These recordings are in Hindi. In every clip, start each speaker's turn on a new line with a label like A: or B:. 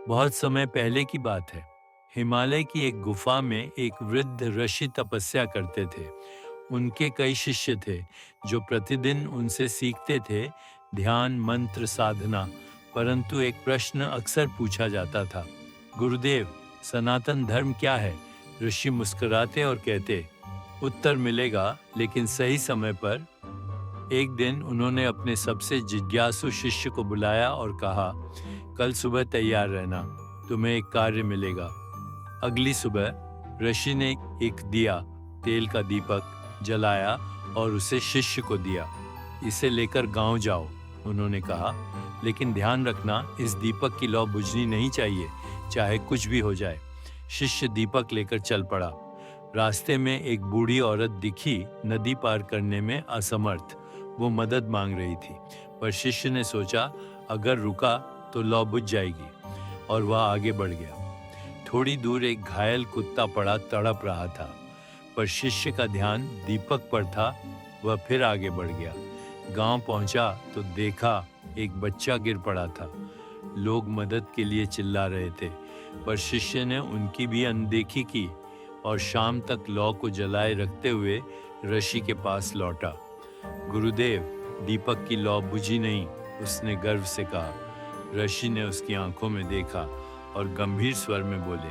A: बहुत समय पहले की बात है। हिमालय की एक गुफा में एक वृद्ध ऋषि तपस्या करते थे। उनके कई शिष्य थे जो प्रतिदिन उनसे सीखते थे ध्यान, मंत्र, साधना। परंतु एक प्रश्न अक्सर पूछा जाता था, गुरुदेव, सनातन धर्म क्या है? ऋषि मुस्कुराते और कहते, उत्तर मिलेगा, लेकिन सही समय पर। एक दिन उन्होंने अपने सबसे जिज्ञासु शिष्य को बुलाया और कहा, कल सुबह तैयार रहना, तुम्हें एक कार्य मिलेगा। अगली सुबह ऋषि ने एक दिया, तेल का दीपक जलाया और उसे शिष्य को दिया। इसे लेकर गांव जाओ, उन्होंने कहा, लेकिन ध्यान रखना, इस दीपक की लौ बुझनी नहीं चाहिए, चाहे कुछ भी हो जाए। शिष्य दीपक लेकर चल पड़ा। रास्ते में एक बूढ़ी औरत दिखी, नदी पार करने में असमर्थ। वो मदद मांग रही थी, पर शिष्य ने सोचा, अगर रुका तो लौ बुझ जाएगी, और वह आगे बढ़ गया। थोड़ी दूर एक घायल कुत्ता पड़ा तड़प रहा था, पर शिष्य का ध्यान दीपक पर था। वह फिर आगे बढ़ गया। गांव पहुंचा तो देखा एक बच्चा गिर पड़ा था। लोग मदद के लिए चिल्ला रहे थे, पर शिष्य ने उनकी भी अनदेखी की और शाम तक लौ को जलाए रखते हुए ऋषि के पास लौटा। गुरुदेव, दीपक की लौ बुझी नहीं, उसने गर्व से कहा। ऋषि ने उसकी आंखों में देखा और गंभीर स्वर में बोले,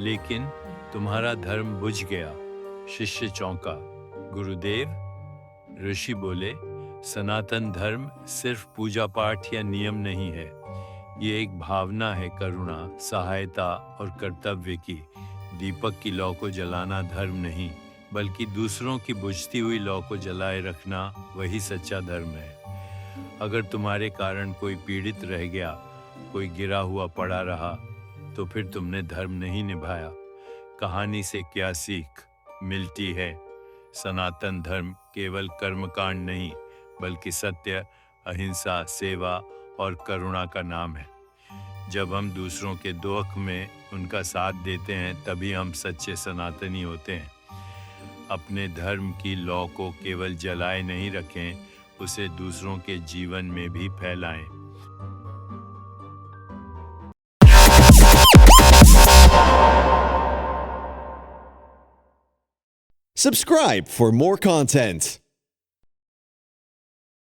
A: लेकिन तुम्हारा धर्म बुझ गया। शिष्य चौंका। गुरुदेव, ऋषि बोले, सनातन धर्म सिर्फ पूजा पाठ या नियम नहीं है। ये एक भावना है, करुणा, सहायता और कर्तव्य की। दीपक की लौ को जलाना धर्म नहीं, बल्कि दूसरों की बुझती हुई लौ को जलाए रखना वही सच्चा धर्म है। अगर तुम्हारे कारण कोई पीड़ित रह गया, कोई गिरा हुआ पड़ा रहा, तो फिर तुमने धर्म नहीं निभाया। कहानी से क्या सीख मिलती है? सनातन धर्म केवल कर्मकांड नहीं, बल्कि सत्य, अहिंसा, सेवा और करुणा का नाम है। जब हम दूसरों के दुख में उनका साथ देते हैं, तभी हम सच्चे सनातनी होते हैं। अपने धर्म की लौ को केवल जलाए नहीं रखें, उसे दूसरों के जीवन में भी फैलाएं।
B: Subscribe for more content.